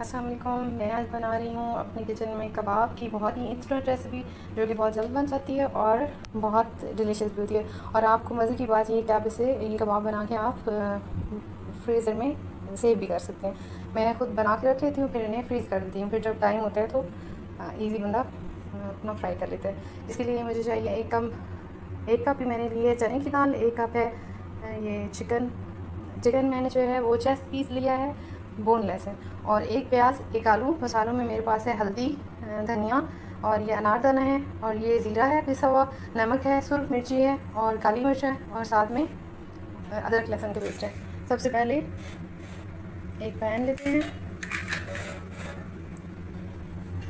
अस्सलाम वालेकुम। मैं आज बना रही हूँ अपनी किचन में कबाब की बहुत ही इंस्टेंट रेसिपी, जो कि बहुत जल्द बन जाती है और बहुत डिलीशियस भी होती है। और आपको मज़े की बात ये कि आप ये कबाब बना के आप फ्रीज़र में सेव भी कर सकते हैं। मैं खुद बना के रख लेती हूँ, फिर इन्हें फ्रीज़ कर देती हूँ। फिर जब टाइम होता है तो ईज़ी बंदा अपना फ्राई कर लेता है। इसके लिए मुझे चाहिए एक कप ही मैंने लिए चने की दाल, 1 कप है ये चिकन मैंने जो है वो चेस्ट पीस लिया है, बोनलेस है, और 1 प्याज, 1 आलू। मसालों में मेरे पास है हल्दी, धनिया, और ये अनारदाना है, और ये ज़ीरा है पिसा हुआ, नमक है, सुर्ख मिर्ची है, और काली मिर्च है, और साथ में अदरक लहसुन का पेस्ट है। सबसे पहले एक पैन लेते हैं,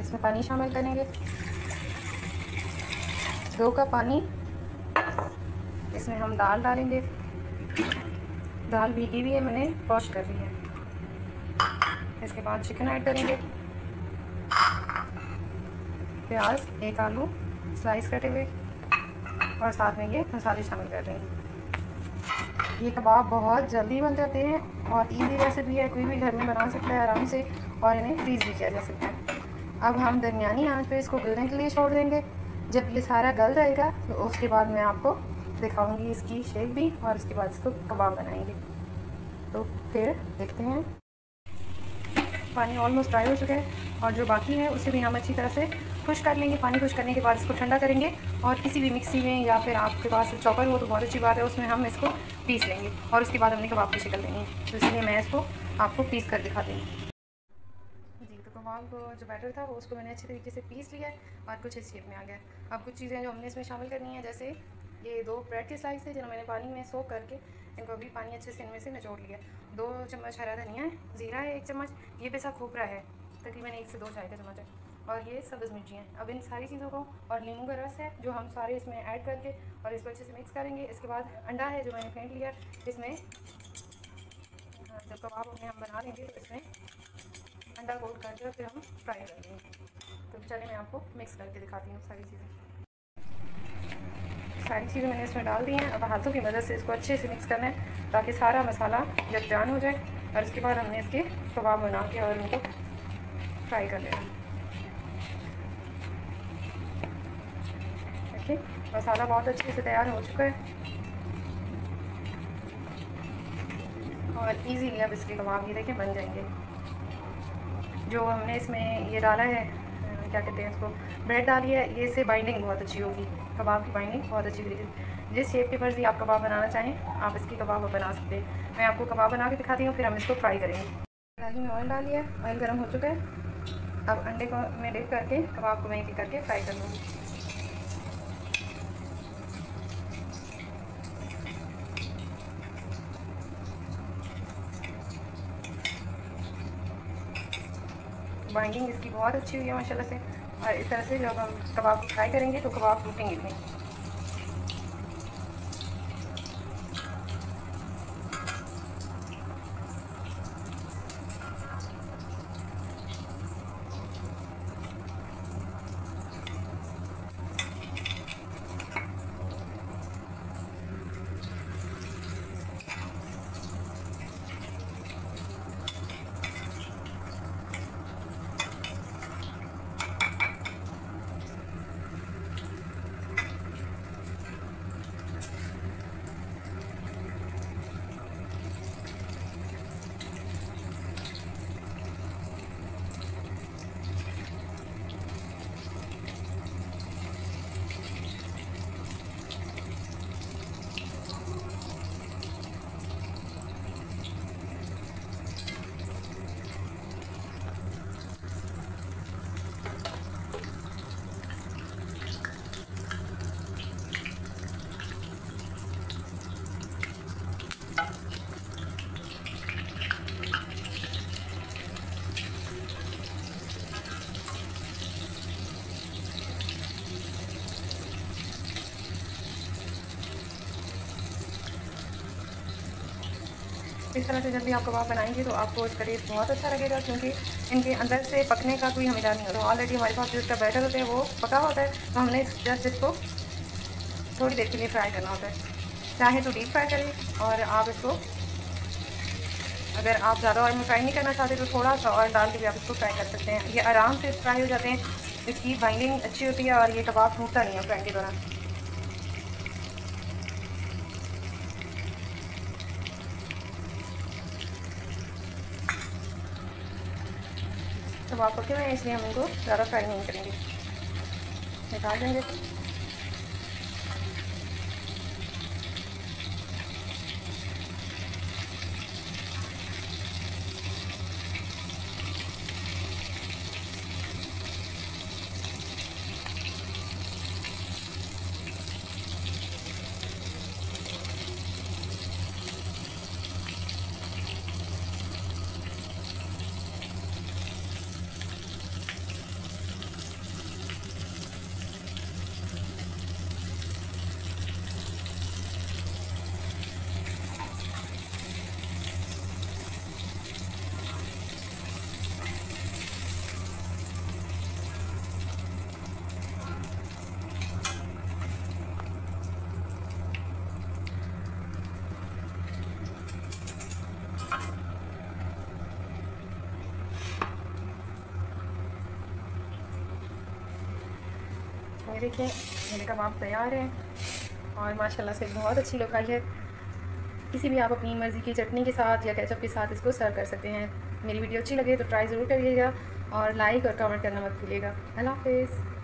इसमें पानी शामिल करेंगे, 2 कप पानी। इसमें हम दाल डालेंगे। दाल भीगी हुई है, मैंने वॉश कर ली है। इसके बाद चिकन ऐड करेंगे, प्याज, 1 आलू स्लाइस कटे हुए, और साथ में ये मसाले शामिल कर देंगे। ये कबाब बहुत जल्दी बन जाते हैं और इजी रेसिपी है, कोई भी घर में बना सकता है आराम से, और इन्हें फ्रीज़ भी किया जा सकता है। अब हम दरमियानी आंच पे इसको गलने के लिए छोड़ देंगे। जब ये सारा गल जाएगा तो उसके बाद मैं आपको दिखाऊंगी इसकी शेप भी, और उसके बाद इसको कबाब बनाएंगे। तो फिर देखते हैं। पानी ऑलमोस्ट ड्राई हो चुका है, और जो बाकी है उसे भी हम अच्छी तरह से खुश कर लेंगे। पानी खुश करने के बाद इसको ठंडा करेंगे, और किसी भी मिक्सी में या फिर आपके पास चॉपर हो तो बहुत अच्छी बात है, उसमें हम इसको पीस लेंगे, और उसके बाद हमने कबाब की शक्ल देंगे। तो इसलिए मैं इसको आपको पीस कर दिखा देंगी जी। तो कबाब जो बैटर था वो उसको मैंने अच्छी तरीके से पीस लिया है, और कुछ इस शेप में आ गया। अब कुछ चीज़ें जो हमने इसमें शामिल करनी है, जैसे ये 2 ब्रेड के स्लाइस है जिन्हें मैंने पानी में सोक करके इनको अभी पानी अच्छे से इनमें से निचोड़ लिया। 2 चम्मच हरा धनिया है, ज़ीरा है 1 चम्मच, ये पिसा खोपरा है तकरीबन 1 से 2 चाय का चम्मच है, और ये सब्ज़ मिर्ची हैं। अब इन सारी चीज़ों को, और नींबू का रस है जो हम सारे इसमें ऐड करके और इसको अच्छे से मिक्स करेंगे। इसके बाद अंडा है जो मैंने फेंट लिया, इसमें जब कबाब हम बना लेंगे तो इसमें अंडा कोट करके फिर हम फ्राई कर लेंगे। तो चलिए मैं आपको मिक्स करके दिखाती हूँ सारी चीज़ें मैंने इसमें डाल दी हैं। अब हाथों की मदद से इसको अच्छे से मिक्स करना है ताकि सारा मसाला यकजान हो जाए, और इसके बाद हमने इसके कबाब बना के और उनको फ्राई कर लेना। देखिए मसाला बहुत अच्छे से तैयार हो चुका है, और इजीली अब इसके कबाब ये देखिए बन जाएंगे। जो हमने इसमें ये डाला है, क्या कहते हैं इसको, ब्रेड डाली है, ये इससे बाइंडिंग बहुत अच्छी होगी, कबाब की बाइंडिंग बहुत अच्छी होगी। जिस शेप की मर्ज़ी आप कबाब बनाना चाहें आप इसकी कबाब बना सकते हैं। मैं आपको कबाब बना के दिखाती हूँ, फिर हम इसको फ्राई करेंगे। कढ़ाई में ऑयल डालिए, ऑयल गर्म हो चुका है। अब अंडे को मैं डिप करके कबाब को मैं एक करके फ्राई कर लूँगी। बाइंडिंग इसकी बहुत अच्छी हुई है माशाल्लाह से, और इस तरह से जब हम कबाब को फ्राई करेंगे तो कबाब टूटेंगे नहीं। इस तरह से जब भी आप कबाब बनाएंगे तो आपको इसका टेस्ट बहुत अच्छा लगेगा, क्योंकि इनके अंदर से पकने का कोई हमें नहीं होता। ऑलरेडी हमारे पास जो इसका बैटर होता है वो पका होता है, तो हमने जस्ट इसको थोड़ी देर के लिए फ्राई करना होता है। चाहे तो डीप फ्राई करें, और आप इसको अगर आप ज़्यादा ऑयल में फ्राई नहीं करना चाहते तो थोड़ा सा ऑयल डाल के भी आप इसको फ्राई कर सकते हैं। ये आराम से फ्राई हो जाते हैं, इसकी बाइंडिंग अच्छी होती है और ये कबाब टूटता नहीं है फ्राई के दौरान। कबाब पके हुए हैं इसलिए हम इनको ज़्यादा फ्राई नहीं करेंगे, निकाल देंगे। ये देखिए मेरे कबाब तैयार हैं और माशाल्लाह से बहुत अच्छी लुक आई है। किसी भी आप अपनी मर्ज़ी की चटनी के साथ या केचप के साथ इसको सर्व कर सकते हैं। मेरी वीडियो अच्छी लगे तो ट्राई ज़रूर करिएगा और लाइक और कमेंट करना मत भूलिएगा। अल्लाह हाफ़िज़।